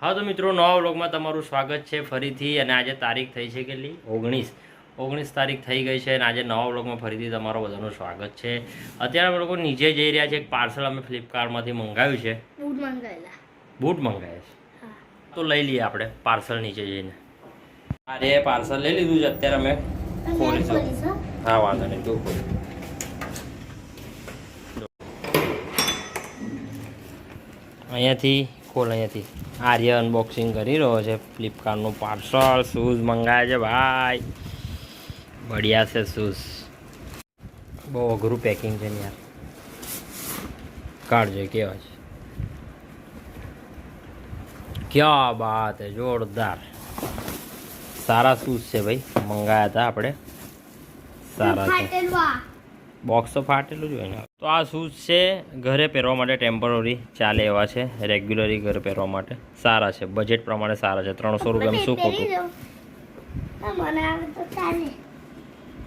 હા તો મિત્રો, નવા વ્લોગમાં તમારું સ્વાગત છે ફરીથી. અને આજે તારીખ થઈ છે કેટલી? 19 તારીખ થઈ ગઈ છે. અને આજે નવા વ્લોગમાં ફરીથી તમારું બધાનું સ્વાગત છે. અત્યારે અમે લોકો નીચે જઈ રહ્યા છે. એક પાર્સલ અમે ફ્લિપકાર્ટમાંથી મંગાવ્યું છે. બૂટ મંગાવ્યા છે, તો લઈ લઈએ આપણે પાર્સલ નીચે જઈને. અરે પાર્સલ લઈ લીધું છે, અત્યારે અમે ખોલીશું. હા વાંધો નહીં, તું ખોલ. અહીંયાથી ખોલ, અહીંયાથી. આર્ય અનબોક્સિંગ કરી રહ્યો છે ફ્લિપકાર્ટનું પાર્સલ. શૂઝ મંગાવ્યા છે ભાઈ, બઢિયા છે શૂઝ. બહુ અઘરું પેકિંગ છે ને યાર, કાઢજો કેવા છે. ક્યા બાત હે, જોરદાર. સારા શૂઝ છે ભાઈ, મંગાયા હતા આપણે. સારા છે. બોક્સ તો ફાટેલું જ હોય ને. તો આ શૂઝ છે ઘરે પહેરવા માટે, ટેમ્પરરી ચાલે એવા છે. રેગ્યુલરી ઘરે પહેરવા માટે સારા છે, બજેટ પ્રમાણે સારા છે. 300 રૂપિયાનું શું ખોટું.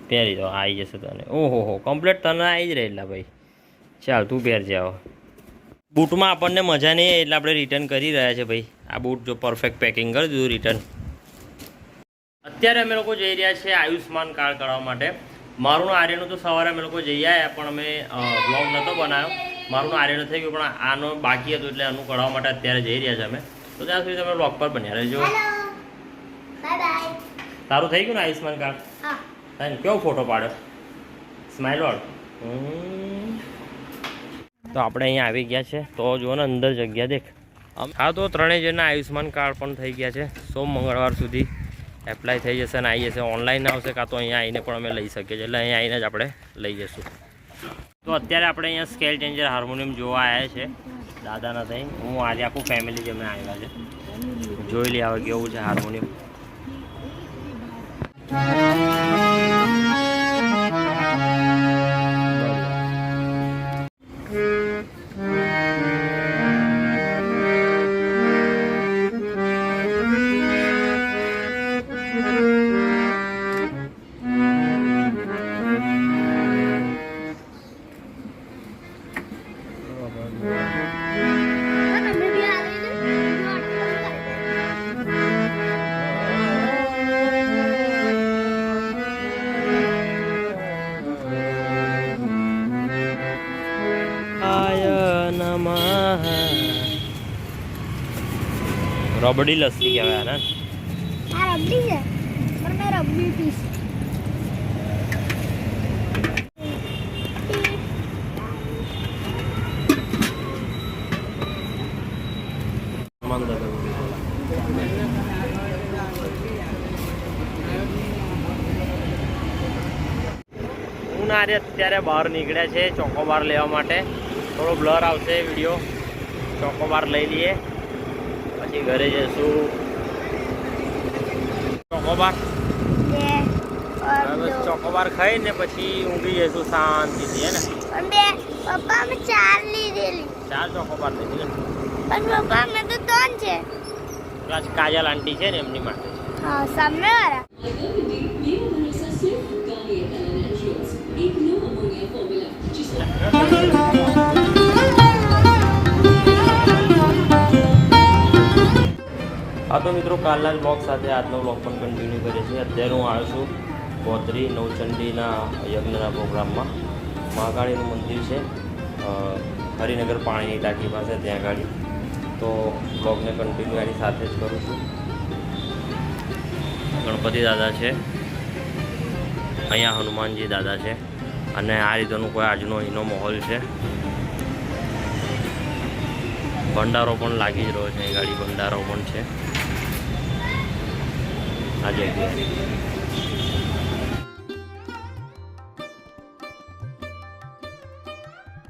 પહેરી દો, આવી જશે તને. ઓહો હો, કમ્પ્લીટ તને આવી જ રહેલા ભાઈ. ચાલ તું પહેરજે. આવો બૂટમાં આપણને મજા નહીં એટલે આપણે રિટર્ન કરી રહ્યા છે ભાઈ. આ બૂટ જો પરફેક્ટ પેકિંગ કરી દીધું, રિટર્ન. અત્યારે અમે લોકો જઈ રહ્યા છીએ આયુષ્માન કાર્ડ કરાવવા માટે. મારું આર્યનું તો સવારે અમે લોકો જઈ આવ્યા, પણ અમે બ્લોગ નહોતો બનાવ્યો. મારું આર્યનું થઈ ગયું, પણ આનો બાકી હતું, એટલે આનું કરાવવા માટે અત્યારે જઈ રહ્યા છે અમે. તો ત્યાં સુધી તમે બ્લોગ પર બન્યા રહેજો. તારું થઈ ગયું ને આયુષ્માન કાર્ડ? થાય ને? કેવો ફોટો પાડ્યો, સ્માઇલ વાળો. તો આપણે અહીંયા આવી ગયા છે. તો જુઓ ને અંદર જગ્યા દેખ. હા તો ત્રણેય જણના આયુષ્માન કાર્ડ પણ થઈ ગયા છે. સોમ મંગળવાર સુધી એપ્લાય થઈ જશે અને આવી જશે. ઓનલાઈન આવશે, કાં તો અહીંયા આવીને પણ અમે લઈ શકીએ છીએ. એટલે અહીંયા આવીને જ આપણે લઈ જઈશું. તો અત્યારે આપણે અહીંયા સ્કેલ ચેન્જર હાર્મોનિયમ જોવા આવ્યા છે દાદાના થઈ. હું આજે આખું ફેમિલી જ અમે આવ્યા છે. જોઈ લઈએ હવે કેવું છે હાર્મોનિયમ. રબડી લસ્સી કહેવાય ને? આ રબડી છે, પણ મેં રબડી પીસ. હું ના અત્યારે બહાર નીકળ્યા છે ચોકોબાર લેવા માટે. થોડો બ્લર આવશે વિડીયો. ચોકોબાર લઈ લઈએ, પછી ઘરે જઈશું. ચોકોબાર ચોકોબાર ખાઈને પછી ઊંઘી જઈશું શાંતિથી, હે ને? પપ્પા મેં 4 લીધેલી. 4 ચોકોબાર લીધી ને? પણ પપ્પા મેં તો 3 છે. પ્લસ કાજલ આંટી છે ને, એમની માટે. હા, સામે વાળા. હા તો મિત્રો, કાલના જ બ્લોગ સાથે આજનો બ્લોગ પણ કન્ટિન્યુ કરીએ છીએ. અત્યારે હું આવ્યો છું ગોત્રી નવચંડીના યજ્ઞના પ્રોગ્રામમાં. મહાકાળીનું મંદિર છે હરિનગર પાણીની ટાંકી પાસે, ત્યાં આગળ. તો બ્લોગને કન્ટિન્યુ એની સાથે જ કરું છું. ગણપતિ દાદા છે અહીંયા, હનુમાનજી દાદા છે. અને આ રીતનું કોઈ આજનો અહીંનો માહોલ છે. ભંડારો પણ લાગી જ રહ્યો છે, અહીં ગાડી ભંડારો પણ છે આ જગ્યાએ.